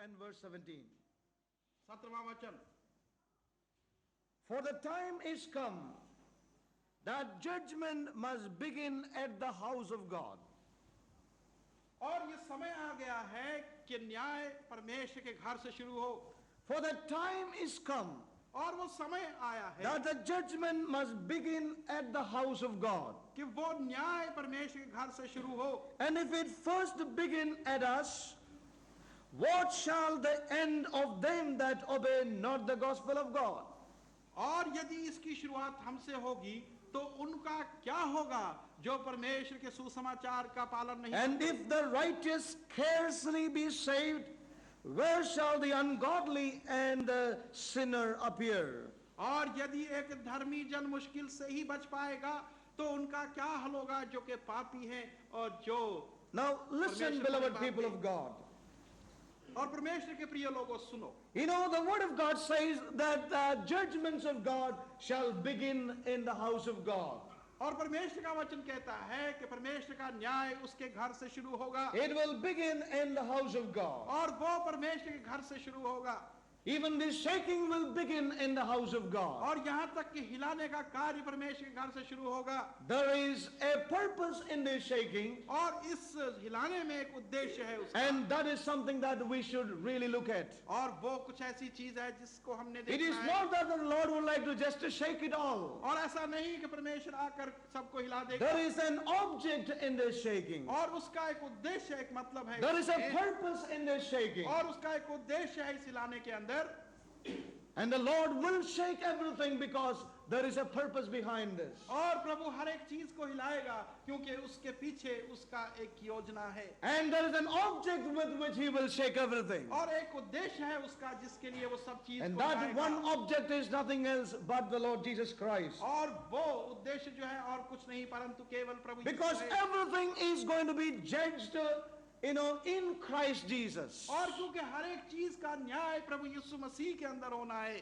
and verse 17. 17वां वचन, For the time is come that judgment must begin at the house of God. और ये समय आ गया है कि न्याय परमेश्वर के घर से शुरू हो। For the time is come और वो समय आया है that the judgment must begin at the house of God. कि वो न्याय परमेश्वर के घर से शुरू हो। And if it first begin at us, what shall the end of them that obey not the gospel of God? और यदि इसकी शुरुआत हमसे होगी तो उनका क्या होगा जो परमेश्वर के सुसमाचार का पालन नहीं And करते। if the righteous scarcely be saved, where shall the ungodly and the sinner appear? और यदि एक धर्मी जन मुश्किल से ही बच पाएगा तो उनका क्या हाल होगा जो कि पापी हैं और जो Now listen, परमेश्वर beloved की people बात of God. और परमेश्वर के प्रिय लोगों सुनो, You know, the word of God says that the judgments of God shall begin in the house of God. और परमेश्वर का वचन कहता है कि परमेश्वर का न्याय उसके घर से शुरू होगा It will begin in the house of God. और वो परमेश्वर के घर से शुरू होगा। Even this shaking will begin in the house of God. और यहाँ तक कि हिलाने का कार्य परमेश्वर के घर से शुरू होगा। There is a purpose in this shaking, और इस हिलाने में एक उद्देश्य है उसका। and that is something that we should really look at. और वो कुछ ऐसी चीज है जिसको हमने It is देखना है। not that the Lord would like to just to shake it all. और ऐसा नहीं कि परमेश्वर आकर सबको हिला देगा। There is an object in this shaking. और उसका एक उद्देश्य, एक मतलब है। There is a purpose in this shaking. और उसका एक उद्देश्य है इस हिलाने के अंदर। And the Lord will shake everything because there is a purpose behind this. और प्रभु हर एक चीज को हिलाएगा क्योंकि उसके पीछे उसका एक योजना है। And there is an object with which he will shake everything. और एक उद्देश्य है उसका जिसके लिए वो सब चीज And को that हिलाएगा। one object is nothing else but the Lord Jesus Christ. और वो उद्देश्य जो है और कुछ नहीं परंतु केवल प्रभु यीशु Because है। everything is going to be judged, in Christ Jesus. और क्योंकि हर एक चीज का न्याय प्रभु यीशु मसीह के अंदर होना है।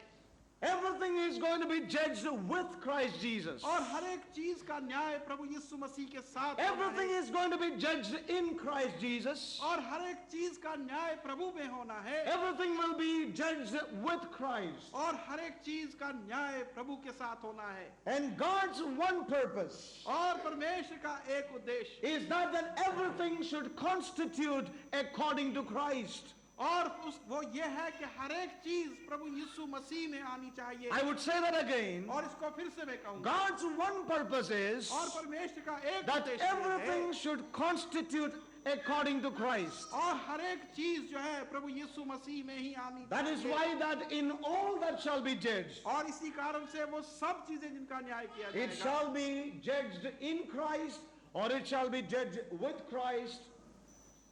Everything is going to be judged with Christ Jesus. और हर एक चीज का न्याय प्रभु यीशु मसीह के साथ होना Everything है। is going to be judged in Christ Jesus. और हर एक चीज का न्याय प्रभु में होना है। Everything will be judged with Christ. और हर एक चीज का न्याय प्रभु के साथ होना है। And God's one purpose और परमेश्वर का एक उद्देश्य is that everything should constitute according to Christ. और वो ये है कि हर एक चीज प्रभु यीशु मसीह में आनी चाहिए। I would say that again. और इसको फिर से मैं कहूँगा। God's one purpose is और परमेश्वर का एक that उद्देश्य है everything should constitute according to Christ. और हर एक चीज जो है प्रभु यीशु मसीह में ही आनी That is चाहिए। why that in all that shall be judged, और इसी कारण से वो सब चीजें जिनका न्याय किया it जाएगा shall be judged in Christ or it shall be judged with Christ.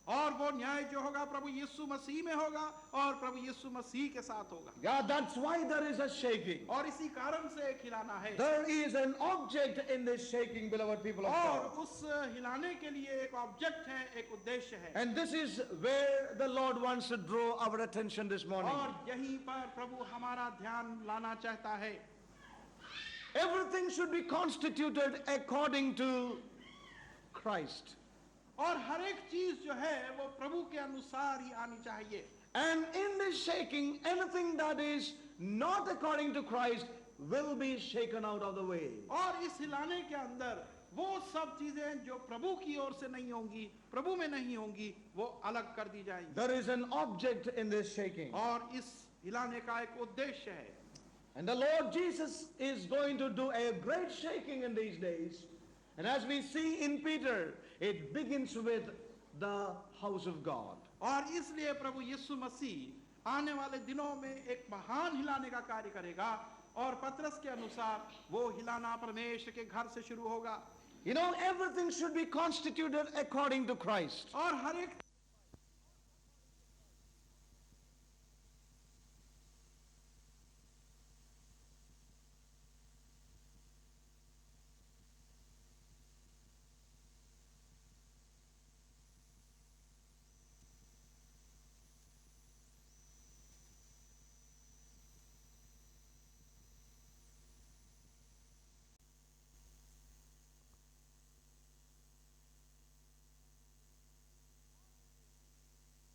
और वो न्याय जो होगा प्रभु यीशु मसीह में होगा और प्रभु यीशु मसीह के साथ होगा। Yeah, that's why there is a shaking. और इसी कारण से एक हिलाना है। There is an object in this shaking, beloved people of और God. उस हिलाने के लिए एक ऑब्जेक्ट है, एक उद्देश्य है। And this is where the Lord wants to draw our attention this morning. और यहीं पर प्रभु हमारा ध्यान लाना चाहता है। Everything should be constituted according to Christ. और हर एक चीज जो है वो प्रभु के अनुसार ही आनी चाहिए। And in this shaking, anything that is not according to Christ will be shaken out of the way. और इस हिलाने के अंदर वो सब चीजें जो प्रभु की ओर से नहीं होंगी, प्रभु में नहीं होंगी, वो अलग कर दी जाएंगी। There is an object in this shaking. और इस हिलाने का एक उद्देश्य है। And the Lord Jesus is going to do a great shaking in these days. And as we see in Peter, it begins with the house of God. और इसलिए प्रभु यीशु मसीह आने वाले दिनों में एक महान हिलाने का कार्य करेगा और पतरस के अनुसार वो हिलाना परमेश्वर के घर से शुरू होगा। You know, everything should be constituted according to Christ. और हर एक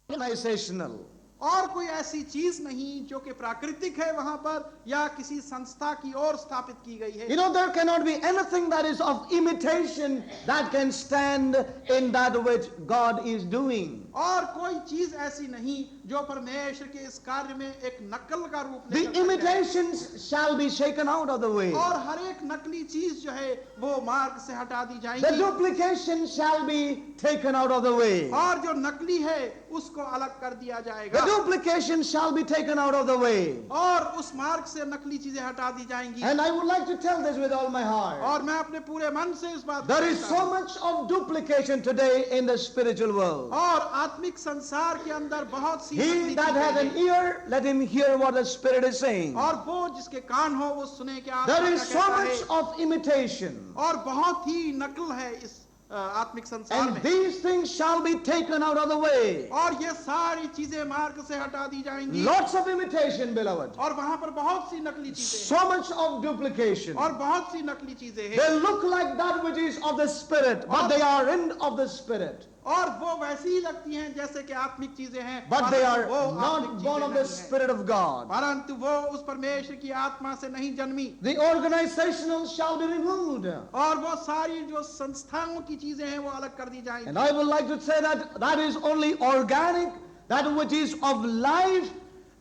Organizational. और कोई ऐसी चीज नहीं जो कि प्राकृतिक है वहां पर या किसी संस्था की ओर स्थापित की गई है। You know, there cannot be anything that is of imitation that can stand in that which God is doing. और कोई चीज ऐसी नहीं जो परमेश्वर के इस कार्य में एक नकल का रूप The लेकर जाए। imitations shall be shaken out of the way. और हर एक नकली चीज जो है वो मार्ग से हटा दी The जाएगी duplication shall be taken out of the way. और जो नकली है उसको अलग कर दिया The जाएगा duplication shall be taken out of the way. और उस मार्ग से नकली चीजें हटा दी जाएंगी। And I would like to tell this with all my heart. और मैं अपने पूरे मन से इस बात को There is कहता so हूं। much of duplication today in the spiritual world. और आत्मिक संसार के अंदर बहुत सी He नकली that चीजें hath an हैं। ear, let him hear what the Spirit is saying. और वो जिसके कान हो वो सुने क्या There आत्मा is क्या so कहता much है। of imitation. और बहुत ही नकल है इस आत्मिक संसार And में। these things shall be taken out of the way. और ये सारी चीजें मार्ग से हटा दी जाएंगी। Lots of imitation, beloved. और वहां पर बहुत सी नकली चीजें हैं। So much of duplication. और बहुत सी नकली चीजें हैं। They look like that which is of the Spirit, but they are in of the Spirit. और वो वैसी ही लगती हैं जैसे कि आत्मिक चीजें हैं, But they are परंतु वो not आत्मिक born चीजें of the नहीं हैं। Spirit of God. परंतु वो उस परमेश्वर की आत्मा से नहीं जन्मी। The organizational shall be removed. और वो सारी जो संस्थाओं की चीजें हैं वो अलग कर दी जाएंगी। And I would like to say that that is only organic, that which is of life,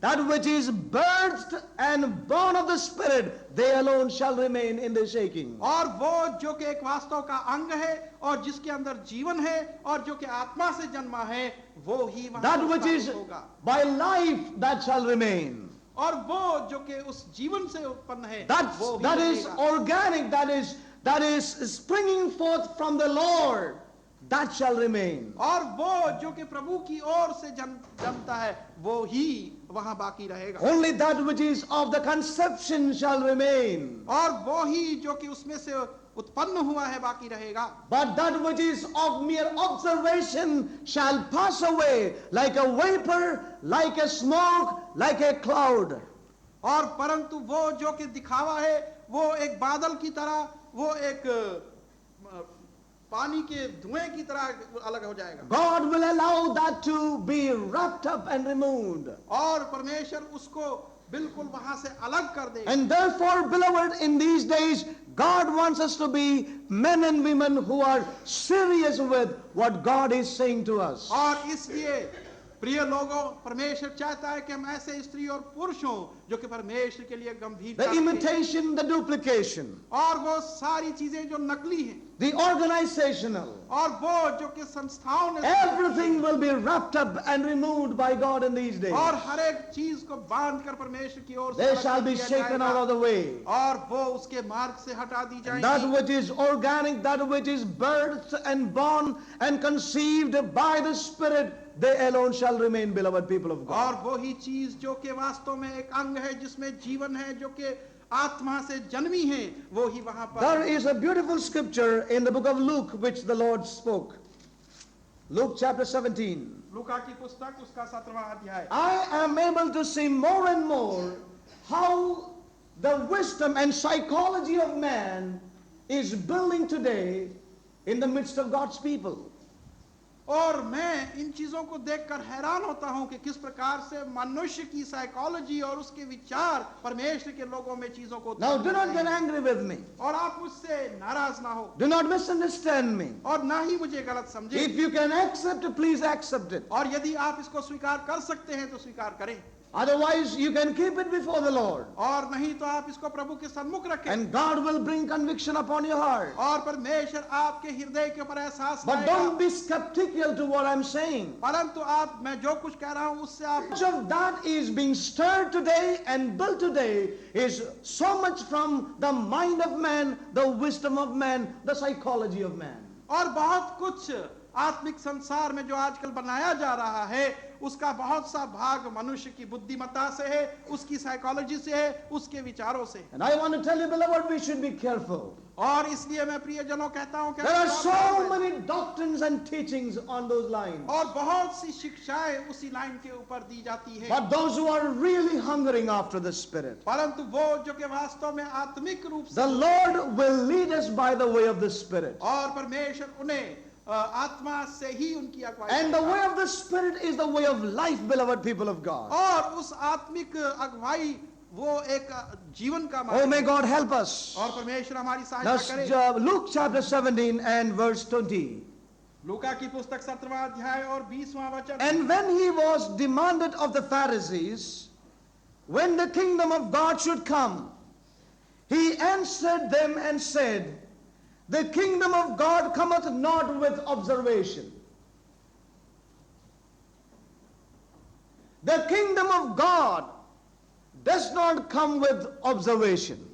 that which is birthed and born of the Spirit, they alone shall remain in the shaking. और वो जो कि एक वास्तव का अंग है और जिसके अंदर जीवन है और जो कि आत्मा से जन्मा है वो ही वहां That पर which is स्थापित होगा। by life, that shall remain. और वो जो कि उस जीवन से उत्पन्न है वो भी That is रहेगा। organic, that is springing forth from the Lord, that shall remain. और वो जो कि प्रभु की ओर से जन्मता है वो ही वहां बाकी रहेगा। Only that which is of the conception shall remain. और वो ही जो कि उसमें से उत्पन्न हुआ है बाकी रहेगा। But that which is of mere observation shall pass away like a vapor, like a smoke, like a cloud. और परंतु वो जो कि दिखावा है वो एक बादल की तरह, वो एक पानी के धुएं की तरह अलग हो जाएगा। God will allow that to be wrapped up and removed. और परमेश्वर उसको बिल्कुल वहां से अलग कर देगा। And therefore, beloved, in these days, God wants us to be men and women who are serious with what God is saying to us. और इसलिए प्रिय लोगों, परमेश्वर चाहता है कि हम ऐसे स्त्री और पुरुष हों जो कि परमेश्वर के लिए गंभीर The imitation, the duplication, और वो सारी चीजें जो नकली हैं the organizational, और वो जो कि संस्थाओं ने everything will be wrapped up and removed by God in these days. और हर एक चीज को बांध कर परमेश्वर की ओर से They अलग shall कर be दिया shaken out जाएगा of the way. और वो उसके मार्ग से हटा दी That जाएगी। which is organic, that which is birthed and born and conceived by the Spirit, they alone shall remain, beloved people of God. और वो ही चीज जो कि वास्तव में एक अंग है जिसमें जीवन है जो कि आत्मा से जन्मी है वो ही वहां There पर। is a beautiful scripture in the book of Luke which the Lord spoke. Luke chapter 17. लूका की पुस्तक उसका 17वां अध्याय। I am able to see more and more how the wisdom and psychology of man is building today in the midst of God's people. और मैं इन चीजों को देखकर हैरान होता हूं कि किस प्रकार से मनुष्य की साइकोलॉजी और उसके विचार परमेश्वर के लोगों में चीजों को Now do not get angry with me. और आप मुझसे नाराज ना हो Do not misunderstand me. और ना ही मुझे गलत समझे। If you can accept it, please accept it. और यदि आप इसको स्वीकार कर सकते हैं तो स्वीकार करें Otherwise, you can keep it before the Lord. और नहीं तो आप इसको प्रभु के सम्मुख रखें And God will bring conviction upon your heart. और परमेश्वर आपके हृदय के ऊपर एहसास But लाएगा। don't be skeptical to what I'm saying. परंतु आप मैं जो कुछ कह रहा हूं उससे आप Much of that is being stirred today and built today is so much from the mind of man, the wisdom of man, the psychology of man. और बहुत कुछ आत्मिक संसार में जो आजकल बनाया जा रहा है उसका बहुत सा भाग मनुष्य की बुद्धिमत्ता से है, उसकी साइकोलॉजी से है, उसके विचारों से। And I want to tell you, beloved, we should be careful. और इसलिए मैं प्रियजनों कहता हूं कि There are so many doctrines and teachings on those lines. और बहुत सी शिक्षाएं उसी लाइन के ऊपर दी जाती है। But those who are really hungering after the Spirit, परंतु वो जो कि वास्तव में आत्मिक रूप से the Lord will lead us by the way of the Spirit. और परमेश्वर उन्हें आत्मा से ही उनकी अगुवाई And the करेगा। way of the Spirit is the way of life, beloved people of God. और उस आत्मिक अगुवाई वो एक जीवन का Oh, मार्ग may है। God help us. और परमेश्वर हमारी Now, सहायता करे। Luke chapter 17 and verse 20. लूका की पुस्तक 17वां अध्याय और 20वां वचन। And when he was demanded of the Pharisees, when the kingdom of God should come, he answered them and said, the kingdom of God cometh not with observation. The kingdom of God does not come with observation.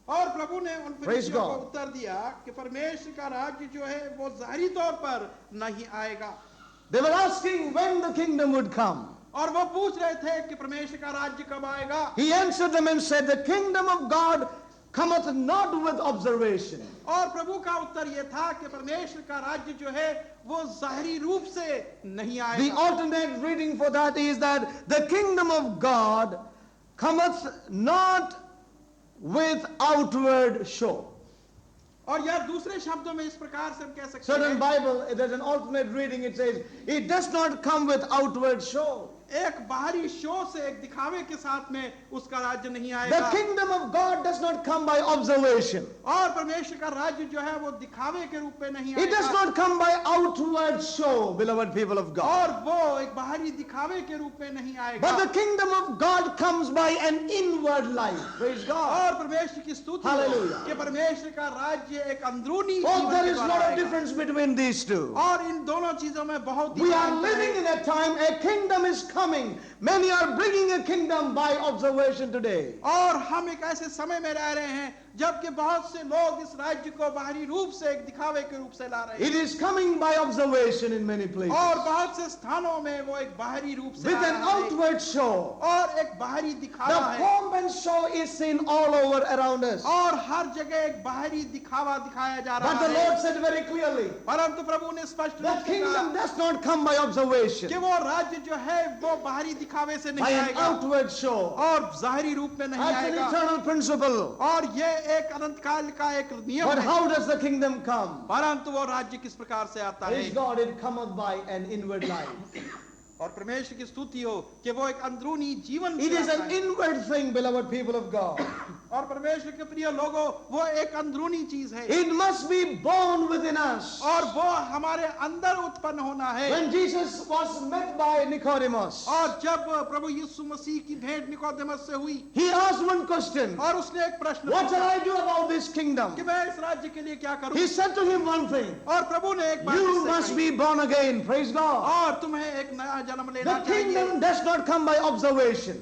और प्रभु ने उन Praise फरीसियों को God. उत्तर दिया कि परमेश्वर का राज्य जो है वो ज़ाहिरी तौर पर नहीं आएगा। They were asking when the kingdom would come. और वो पूछ रहे थे कि परमेश्वर का राज्य कब आएगा। He answered them and said, the kingdom of God cometh not with observation. और प्रभु का उत्तर ये था कि परमेश्वर का राज्य जो है वो ज़ाहिरी रूप से नहीं The आएगा। alternate reading for that is that the kingdom of God cometh not with outward show. और यह दूसरे शब्दों में इस प्रकार से हम कह सकते Certain हैं, Bible, there's an alternate reading, it says, it does not come with outward show. एक बाहरी शो से एक दिखावे के साथ में उसका राज्य नहीं The आएगा। kingdom of God does not come by observation. और परमेश्वर का राज्य जो है वो दिखावे के रूप में नहीं It does आएगा। not come by outward show, beloved people of God. और वो एक बाहरी दिखावे के रूप में नहीं आएगा। But the kingdom of God comes by an inward life. Praise God. और परमेश्वर की स्तुति हो Hallelujah. कि परमेश्वर का राज्य एक अंदरूनी Oh, जीवन there के is द्वारा not a आएगा। difference between these two. और इन दोनों चीजों में बहुत We are अंतर living है। in a time, a kingdom is coming. Many are bringing a kingdom by observation today. और हम एक ऐसे समय में रह रहे हैं जबकि बहुत से लोग इस राज्य को बाहरी रूप से एक दिखावे के रूप से ला रहे It हैं is coming by observation in many places. और बहुत से स्थानों में वो एक बाहरी रूप से With ला an रहा है outward show. और एक बाहरी The दिखावा है pomp and show is seen all over around us. और हर जगह एक बाहरी दिखावा दिखाया जा But रहा the है। Lord said very clearly, परंतु प्रभु ने स्पष्ट the रूप से kingdom कहा does not come by observation, कि वो राज्य जो है वो बाहरी दिखावे से by नहीं an आएगा outward show. और जाहिरी रूप में नहीं That's an आएगा eternal principle. और ये एक अनंत काल का एक नियम But है। how does the kingdom come? परंतु वो राज्य किस प्रकार से आता है Praise God, it cometh by an inward life. और परमेश्वर की स्तुति हो कि वो एक अंदरूनी जीवन It से is आता an है। inward thing, beloved people of God. और परमेश्वर के प्रिय लोगों वो एक अंदरूनी चीज है It must be born within us. और वो हमारे अंदर उत्पन्न होना है। When Jesus was met by Nicodemus, और जब प्रभु यीशु मसीह की भेंट निकोदेमस से हुई he asked one question. और उसने एक प्रश्न What shall पूछा I do about this kingdom? कि मैं इस राज्य के लिए क्या करूं? He said to him one thing. और प्रभु ने एक बात You उससे must कही, be born again. Praise God. और तुम्हें एक नया जन्म लेना The kingdom चाहिए। does not come by observation,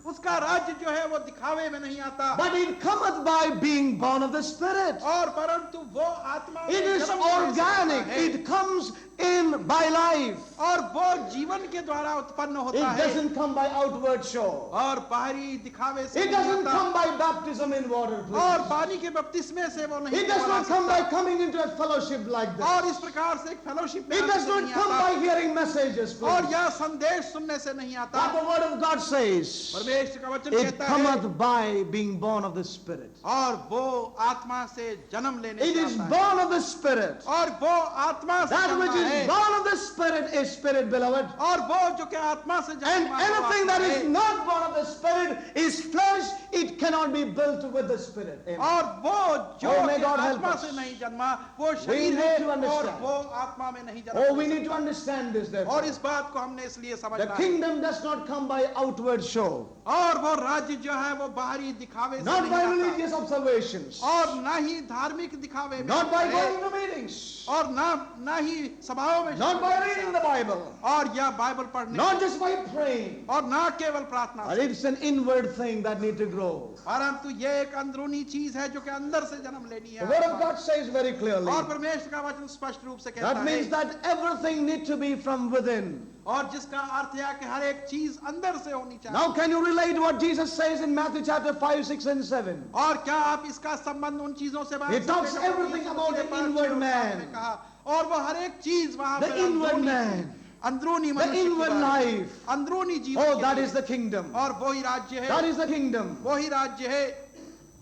उसका राज्य जो है वो दिखावे में नहीं आता but it cometh by being born of the Spirit. और परंतु वो आत्मा में It is जन्म लेने से organic. आता है। It comes in by life. और वो जीवन के द्वारा उत्पन्न It होता है doesn't come by outward show. और बाहरी दिखावे से It नहीं doesn't आता come by baptism in water. और Please. पानी के बपतिस्मे से वो नहीं It does बना not come by सकता। coming into a fellowship like और this. इस प्रकार से एक फेलोशिप में It आने does से not नहीं come आता by hearing messages. और Please. यह संदेश सुनने से नहीं आता What the word of God says, परमेश्वर का वचन it कहता है cometh by being born of the Spirit. और वो आत्मा से जन्म लेने It से is आता है born of the Spirit. और वो आत्मा से That जन्मा which is है born of the Spirit is Spirit, beloved. और वो जो कि आत्मा से And जन्मा anything हुआ that है, is not born of the Spirit is flesh. It cannot be built with the Spirit. Amen. और वो जो Oh, may कि God help आत्मा us. से नहीं जन्मा वो We शरीर need है to और understand. वो आत्मा में नहीं Oh, we जन्मा need to understand this, और therefore. इस बात को हमने इसलिए The समझना है kingdom does not come by outward show, और वो राज्य जो है वो बाहरी दिखावे से not नहीं by आता religious observations, और ना ही धार्मिक दिखावे में not by है, going to meetings, और ना ही सभाओं में not by reading the Bible, और या बाइबल पढ़ने not just by praying. और ना केवल प्रार्थना But से it's an inward thing that need to grow. परंतु ये एक अंदरूनी चीज है जो कि अंदर से जन्म लेनी The है word of God says very clearly. और परमेश्वर का वचन स्पष्ट रूप से कहता That means है that everything need to be from within. और जिसका अर्थ है कि हर एक चीज अंदर से होनी चाहिए Now can you relate what Jesus says in Matthew chapter 5, 6 and 7? और क्या आप इसका संबंध उन चीजों से बात He talks सकते हैं जो everything Yeshu about Masih the ने inward पांच man. में कहा और वो हर एक चीज वहां The पर inward अंदरूनी man. अंदरूनी The मनुष्य की inward बात है। life. अंदरूनी जीवन Oh, के that लिए। is the kingdom. और वही राज्य That है is the kingdom. वही राज्य है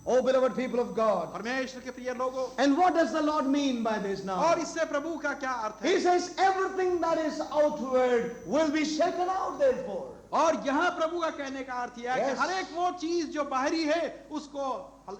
Oh, beloved people of God. परमेश्वर के प्रिय लोगों, And what does the Lord mean by this now? और इससे प्रभु का क्या अर्थ है? He says everything that is outward will be shaken out therefore. और यहाँ प्रभु का कहने का अर्थ यह है Yes. कि हर एक वो चीज जो बाहरी है उसको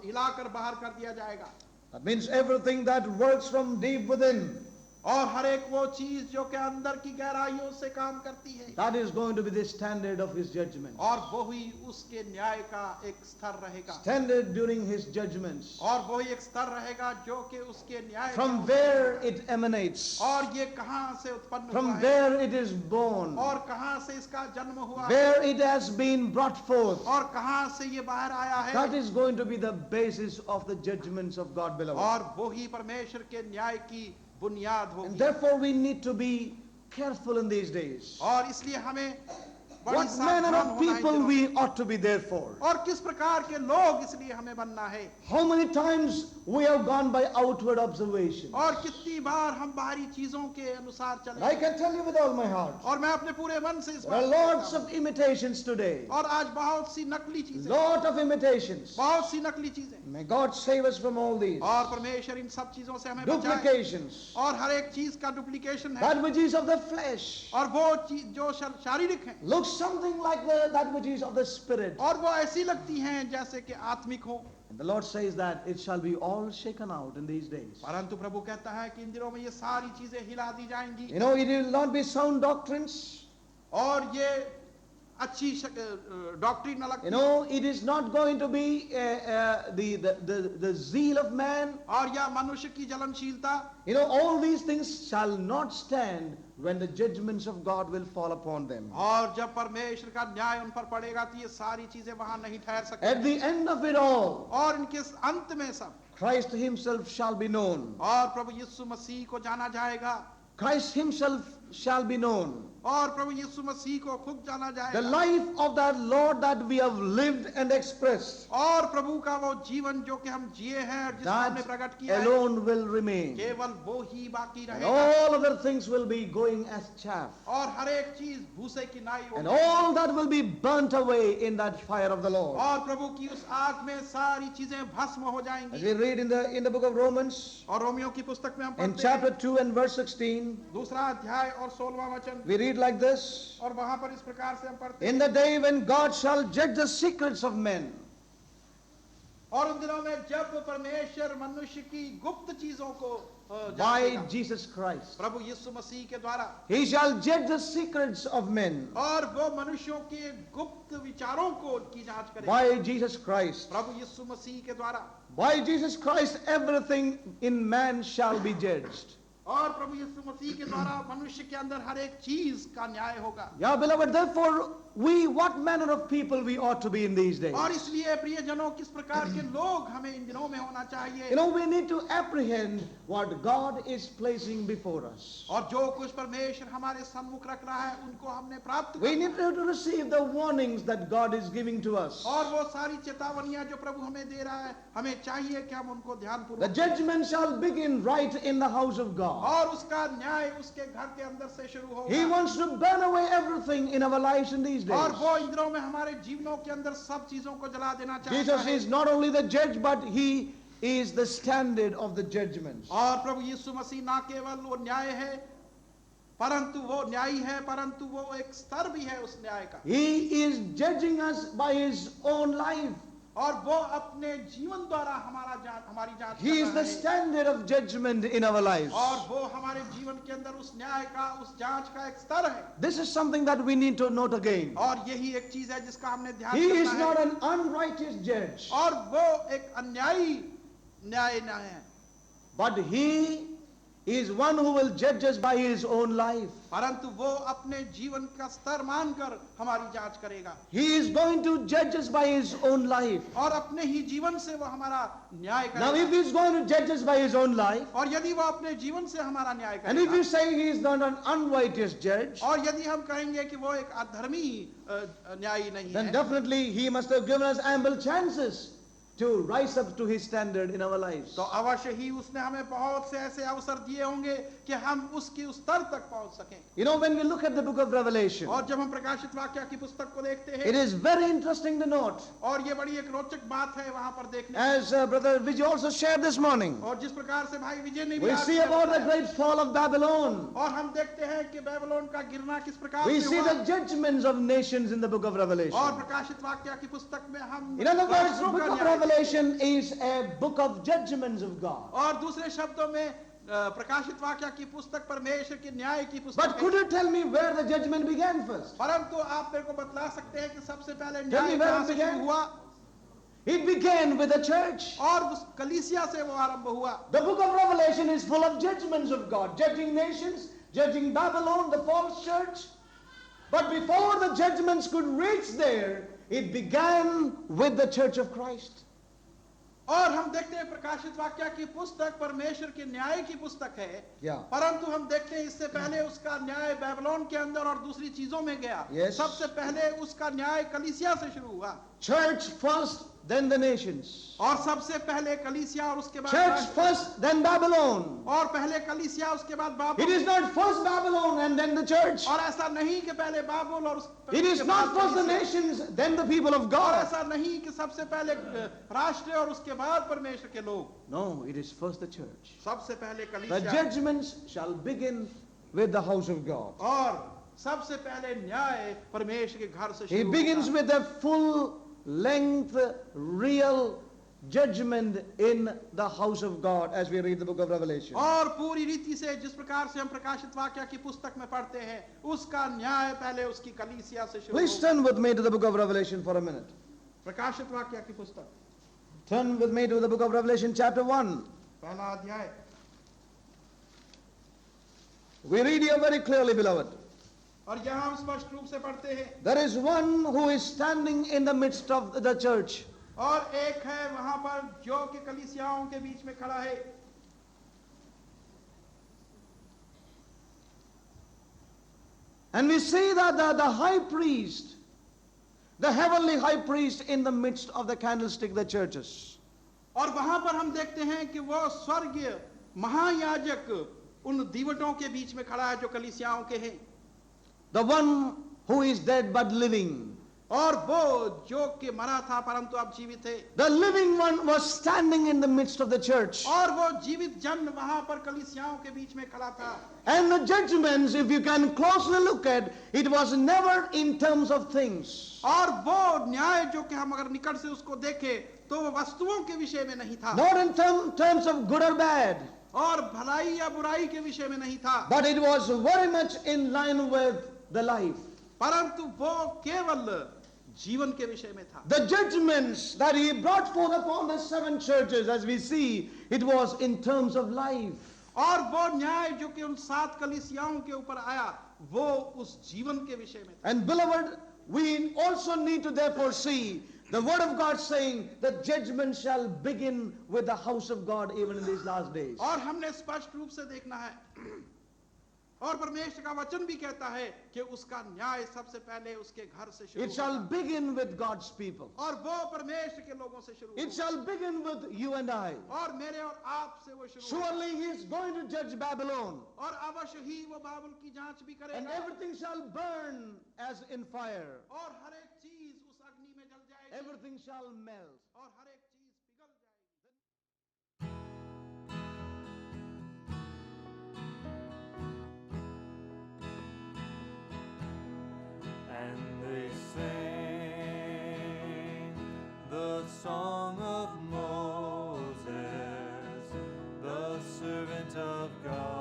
हिलाकर बाहर कर दिया जाएगा, That means everything that works from deep within, और हर एक वो चीज जो के अंदर की गहराइयों से काम करती है, that is going to be the standard of his judgment. और वो ही उसके न्याय का एक स्तर रहेगा, Standard during his judgments. और वो ही एक स्तर रहेगा जो कि उसके न्याय From का where it emanates, और ये कहाँ से उत्पन्न हुआ from है, where it is born, और कहाँ से इसका जन्म हुआ है, where it has been brought forth. और कहाँ से ये बाहर आया है, That is going to be the basis of the judgments of God, beloved. और वो ही परमेश्वर के न्याय की बुनियाद And होगी। therefore we need to be careful in these days. और इसलिए हमें बड़ी What manner सावधान of होना है people इन दिनों में। we ought to be there for. और किस प्रकार के लोग इसलिए हमें बनना है, How many times we have gone by outward observation. और कितनी बार हम बाहरी चीजों के अनुसार And चले। I can tell you with all my heart, और मैं अपने पूरे मन से इस there are बात को lots कहता of imitations today. हूं। और आज बहुत सी नकली चीजें, Lot of imitations. बहुत सी नकली चीजें, May God save us from all these. और परमेश्वर इन सब चीजों से हमें बचाए। Duplications. और हर एक चीज का डुप्लीकेशन है, That which is of the flesh और वो चीज जो शारीरिक है, looks something like that which is of the spirit. और वो ऐसी लगती हैं जैसे कि आत्मिक हो। And the Lord says that it shall be all shaken out in these days. परंतु प्रभु कहता है कि इन दिनों में ये सारी चीजें हिला दी जाएंगी, You know, it will not be sound doctrines. और ये अच्छी डॉक्ट्रिन न You लगती, know, it is not going to be the zeal of man. और या मनुष्य की जलनशीलता, You know, all these things shall not stand when the judgments of God will fall upon them. और जब परमेश्वर का न्याय उन पर पड़ेगा तो ये सारी चीजें वहां नहीं ठहर At सकेंगी, the end of it all, और इनके अंत में सब, Christ himself shall be known. और प्रभु यीशु मसीह को जाना जाएगा, Christ himself shall be known. और प्रभु यीशु मसीह को खुद जाना The जाएगा, life of that Lord that we have lived and expressed, और प्रभु का वो जीवन जो कि हम जिए हैं और जिसको हमने प्रकट that किया है, alone will remain. केवल वो ही बाकी And रहेगा, all other things will be going as chaff. और हर एक चीज भूसे की नाई And होगी, all that will be burnt away in that fire of the Lord. और प्रभु की उस आग में सारी चीजें भस्म हो As जाएंगी। we read in the book of Romans, और रोमियो की पुस्तक में हम in पढ़ते chapter हैं 2 and verse 16, दूसरा अध्याय और 16वां वचन, we read like this. और वहां पर इस प्रकार से हम पढ़ते In हैं, the day when God shall judge the secrets of men, और उन दिनों में जब परमेश्वर मनुष्य की गुप्त चीजों को by जानेगा, Jesus Christ. प्रभु यीशु मसीह के द्वारा, He shall judge the secrets of men और वो मनुष्यों के गुप्त विचारों को की जांच करेगा, by Jesus Christ. प्रभु यीशु मसीह के द्वारा, By Jesus Christ, everything in man shall be judged. और प्रभु यीशु मसीह के द्वारा मनुष्य के अंदर हर एक चीज का न्याय होगा। Yeah, beloved, therefore, what manner of people we ought to be in these days? और इसलिए प्रियजनों, किस प्रकार के लोग हमें इन दिनों में होना चाहिए, You know, we need to apprehend what God is placing before us. और जो कुछ परमेश्वर हमारे सम्मुख रख रहा है उनको हमने प्राप्त We करना need to receive the warnings that God is giving to us. है। और वो सारी चेतावनियां जो प्रभु हमें दे रहा है, हमें चाहिए कि हम उनको The ध्यानपूर्वक, judgment shall begin right in the house of God. और उसका न्याय उसके घर के अंदर से शुरू He होगा, wants to burn away everything in our lives in these days. और वो इन दिनों में हमारे जीवनों के अंदर सब चीजों को जला देना चाहता Jesus है। is not only the judge, but he is the standard of the judgments. और प्रभु यीशु मसीह ना केवल वो न्याय है, परंतु वो न्यायी है, परंतु वो एक स्तर भी है उस न्याय का, He is judging us by his own life. और वो अपने जीवन द्वारा हमारी जांच He कर is रहा the है, standard of judgment in our lives. और वो हमारे जीवन के अंदर उस न्याय का, उस जांच का एक स्तर है। This is something that we need to note again. और यही एक चीज है जिसका हमने ध्यान He is रखना not है, an unrighteous judge, और वो एक अन्यायी न्याय न है, but he is one who will judge us by his own life. परंतु वो अपने जीवन का स्तर मानकर हमारी जांच करेगा, He is going to judge us by his own life. और अपने ही जीवन से वो हमारा न्याय Now, if करेगा। he is going to judge us by his own life, और यदि वो अपने जीवन से हमारा न्याय and if करेगा, you say he is not an unrighteous judge, और यदि हम कहेंगे कि वो एक अधर्मी न्यायी नहीं then है, definitely he must have given us ample chances to rise up to his standard in our lives. तो अवश्य ही उसने हमें बहुत से ऐसे अवसर दिए होंगे कि हम उसकी उस स्तर तक पहुंच सकें। You know, when we look at the book of Revelation, और जब हम प्रकाशित वाक्य की पुस्तक को देखते it हैं, is very interesting to note, और ये बड़ी एक रोचक बात है वहां पर देखने as Brother Vijay also shared this morning, और जिस प्रकार से भाई विजय ने भी we आज see क्या about the बताया। great fall of Babylon. और हम देखते हैं कि बेबीलोन का गिरना किस प्रकार We से see हुआ। the judgments of nations in the book of Revelation. और प्रकाशित वाक्य की पुस्तक में हम In other words, the राष्ट्रों book का of न्याय- Revelation is a book of judgments of God. और दूसरे शब्दों में प्रकाशित वाक्य की पुस्तक परमेश्वर की न्याय की But पुस्तक could है। you tell me where the judgment began first? परंतु आप मेरे को बतला सकते हैं कि सबसे पहले Tell me न्याय where कहां it से began. शुरू हुआ It began with the church. और उस कलीसिया से वो आरंभ हुआ। The book of Revelation is full of judgments of God, judging nations, judging Babylon, the false church. But before the judgments could reach there, it began with the church of Christ. और हम देखते हैं प्रकाशित वाक्य की पुस्तक परमेश्वर के न्याय की पुस्तक है। Yeah. परंतु हम देखते हैं इससे पहले उसका न्याय बेबीलोन के अंदर और दूसरी चीजों में गया। Yes. सबसे पहले उसका न्याय कलीसिया से शुरू हुआ। Church first, then the nations. और सबसे पहले कलीसिया और उसके बाद Church राष्ट्र। first, then Babylon. और पहले कलीसिया उसके बाद It Babul. is not first Babylon and then the church. और ऐसा नहीं कि पहले बाबुल और It is उसके not बाद first the कलीसिया। nations, then the people of और God. ऐसा नहीं कि सबसे पहले राष्ट्र और उसके बाद परमेश्वर के लोग। No, it is first the church. सबसे पहले The कलीसिया judgments shall begin with the house of God. और सबसे पहले न्याय परमेश्वर के घर से He शुरू begins होता है। with a full length, real judgment in the house of God as we read the book of Revelation. और पूरी रीति से जिस प्रकार से हम प्रकाशित वाक्य की पुस्तक में पढ़ते हैं उसका न्याय पहले उसकी कलीसिया से शुरू Please होता turn with me to the book of Revelation for a minute. है। प्रकाशित वाक्य की पुस्तक Turn with me to the book of Revelation chapter 1. पहला अध्याय। We read here very clearly, beloved. और यहाँ हम स्पष्ट रूप से पढ़ते हैं There is one who is standing in the midst of the church. और एक है वहां पर जो कि कलीसियाओं के बीच में खड़ा है। And we see that the high priest, the heavenly high priest in the midst of the candlestick, the churches. और वहां पर हम देखते हैं कि वो स्वर्गीय महायाजक उन दीवटों के बीच में खड़ा है जो कलीसियाओं के हैं। The one who is dead but living. और वो जो कि मरा था परंतु अब जीवित है। The living one was standing in the midst of the church. और वो जीवित जन वहां पर कलीसियाओं के बीच में खड़ा था। And the judgments, if you can closely look at, it was never in terms of things. और वो न्याय जो कि हम अगर निकट से उसको देखें तो वो वस्तुओं के विषय में नहीं था। Not in terms of good or bad. और भलाई या बुराई के विषय में नहीं था। But it was very much in line with the life. परंतु वो केवल जीवन के विषय में था। The judgments that he brought forth upon the 7 churches, as we see, it was in terms of life. और वो न्याय जो कि उन 7 कलीसियाओं के ऊपर आया वो उस जीवन के विषय में था। And beloved, we also need to therefore see the word of God saying that judgment shall begin with the house of God even in these last days. और हमने स्पष्ट रूप से देखना है और परमेश्वर का वचन भी कहता है कि उसका न्याय सबसे पहले उसके घर से शुरू It shall होगा। begin with God's people. और वो परमेश्वर के लोगों से शुरू It होगा। shall begin with you and I. और मेरे और आप से वो शुरू होगा। Surely he is going to judge Babylon, और अवश्य ही वो बाबुल की जांच भी and करेगा everything shall burn as in fire. और हर एक चीज उस अग्नि में जल जाएगी Everything shall melt. और हर एक चीज पिघल जाएगी। And they sang the song of Moses, the servant of God.